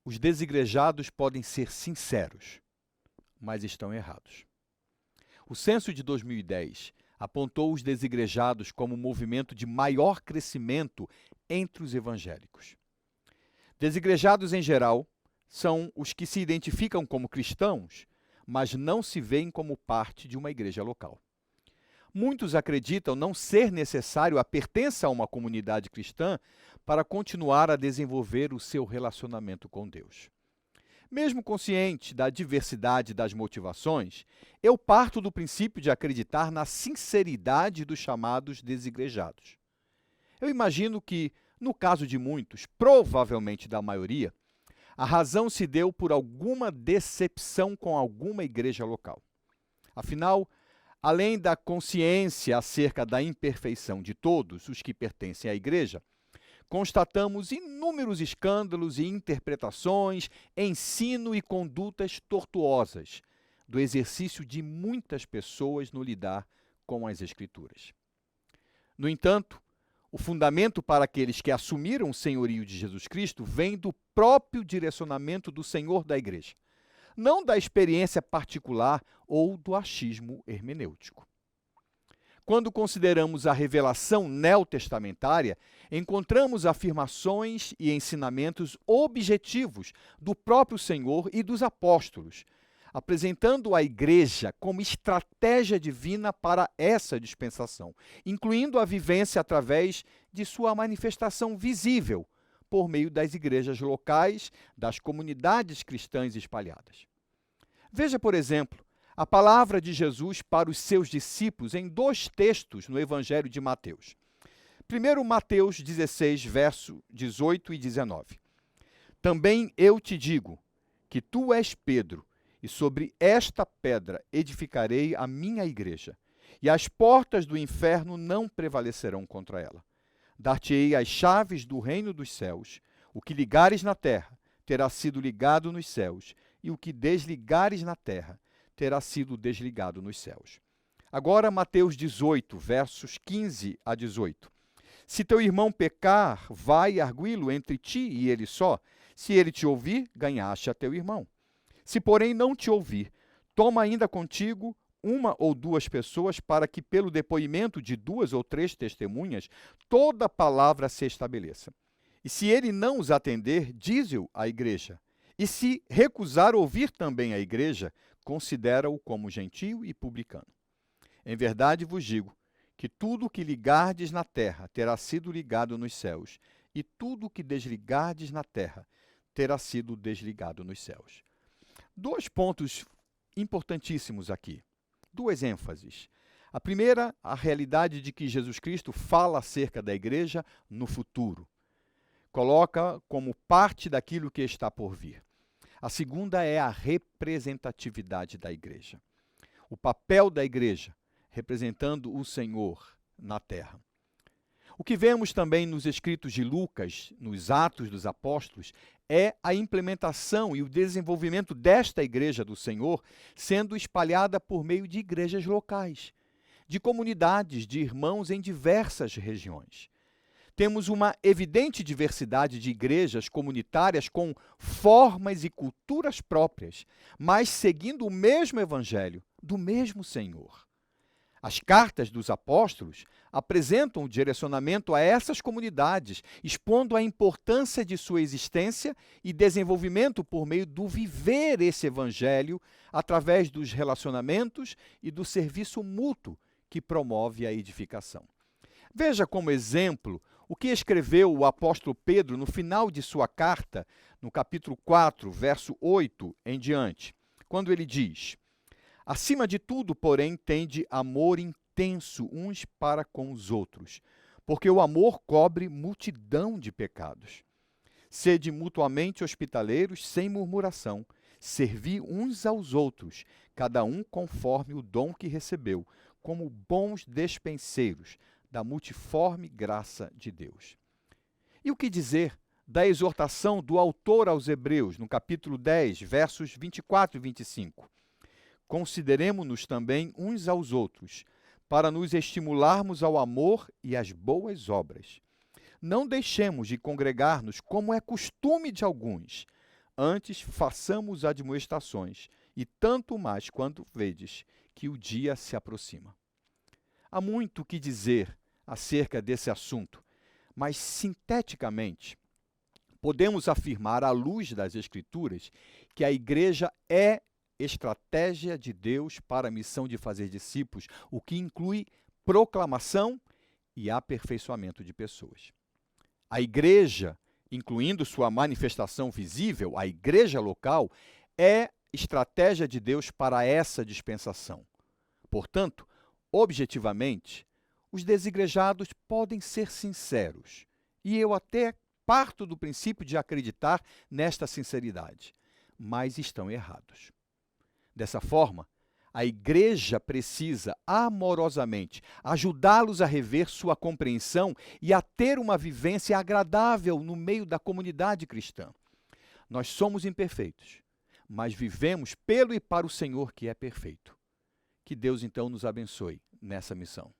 Os desigrejados podem ser sinceros, mas estão errados. O censo de 2010 apontou os desigrejados como o movimento de maior crescimento entre os evangélicos. Desigrejados, em geral, são os que se identificam como cristãos, mas não se veem como parte de uma igreja local. Muitos acreditam não ser necessário a pertença a uma comunidade cristã para continuar a desenvolver o seu relacionamento com Deus. Mesmo consciente da diversidade das motivações, eu parto do princípio de acreditar na sinceridade dos chamados desigrejados. Eu imagino que, no caso de muitos, provavelmente da maioria, a razão se deu por alguma decepção com alguma igreja local. Afinal, além da consciência acerca da imperfeição de todos os que pertencem à igreja, constatamos inúmeros escândalos e interpretações, ensino e condutas tortuosas do exercício de muitas pessoas no lidar com as Escrituras. No entanto, o fundamento para aqueles que assumiram o senhorio de Jesus Cristo vem do próprio direcionamento do Senhor da igreja, não da experiência particular ou do achismo hermenêutico. Quando consideramos a revelação neotestamentária, encontramos afirmações e ensinamentos objetivos do próprio Senhor e dos apóstolos, apresentando a igreja como estratégia divina para essa dispensação, incluindo a vivência através de sua manifestação visível, por meio das igrejas locais, das comunidades cristãs espalhadas. Veja, por exemplo, a palavra de Jesus para os seus discípulos em dois textos no Evangelho de Mateus. Primeiro, Mateus 16, verso 18 e 19. Também eu te digo que tu és Pedro, e sobre esta pedra edificarei a minha igreja, e as portas do inferno não prevalecerão contra ela. Dar-te-ei as chaves do reino dos céus. O que ligares na terra terá sido ligado nos céus, e o que desligares na terra terá sido desligado nos céus. Agora, Mateus 18, versos 15 a 18. Se teu irmão pecar, vai arguí-lo entre ti e ele só. Se ele te ouvir, ganhaste a teu irmão. Se, porém, não te ouvir, toma ainda contigo uma ou duas pessoas, para que, pelo depoimento de duas ou três testemunhas, toda palavra se estabeleça. E se ele não os atender, dize-o à igreja. E se recusar ouvir também a igreja, considera-o como gentio e publicano. Em verdade vos digo que tudo o que ligardes na terra terá sido ligado nos céus, e tudo o que desligardes na terra terá sido desligado nos céus. Dois pontos importantíssimos aqui, duas ênfases. A primeira, a realidade de que Jesus Cristo fala acerca da igreja no futuro. Coloca como parte daquilo que está por vir. A segunda é a representatividade da igreja. O papel da igreja representando o Senhor na terra. O que vemos também nos escritos de Lucas, nos Atos dos Apóstolos, é a implementação e o desenvolvimento desta igreja do Senhor sendo espalhada por meio de igrejas locais, de comunidades de irmãos em diversas regiões. Temos uma evidente diversidade de igrejas comunitárias com formas e culturas próprias, mas seguindo o mesmo evangelho, do mesmo Senhor. As cartas dos apóstolos apresentam o direcionamento a essas comunidades, expondo a importância de sua existência e desenvolvimento por meio do viver esse evangelho através dos relacionamentos e do serviço mútuo que promove a edificação. Veja como exemplo o que escreveu o apóstolo Pedro no final de sua carta, no capítulo 4, verso 8 em diante, quando ele diz: acima de tudo, porém, tende amor intenso uns para com os outros, porque o amor cobre multidão de pecados. Sede mutuamente hospitaleiros sem murmuração, servi uns aos outros, cada um conforme o dom que recebeu, como bons despenseiros da multiforme graça de Deus. E o que dizer da exortação do autor aos Hebreus, no capítulo 10, versos 24 e 25? Consideremo-nos também uns aos outros, para nos estimularmos ao amor e às boas obras. Não deixemos de congregar-nos, como é costume de alguns, Antes, façamos admoestações, e tanto mais quanto vedes que o dia se aproxima. Há muito o que dizer acerca desse assunto, mas, sinteticamente, podemos afirmar, à luz das Escrituras, que a igreja é estratégia de Deus para a missão de fazer discípulos, o que inclui proclamação e aperfeiçoamento de pessoas. A igreja, incluindo sua manifestação visível, a igreja local, é estratégia de Deus para essa dispensação. Portanto, objetivamente, os desigrejados podem ser sinceros, e eu até parto do princípio de acreditar nesta sinceridade, mas estão errados. Dessa forma, a igreja precisa amorosamente ajudá-los a rever sua compreensão e a ter uma vivência agradável no meio da comunidade cristã. Nós somos imperfeitos, mas vivemos pelo e para o Senhor que é perfeito. Que Deus então nos abençoe nessa missão.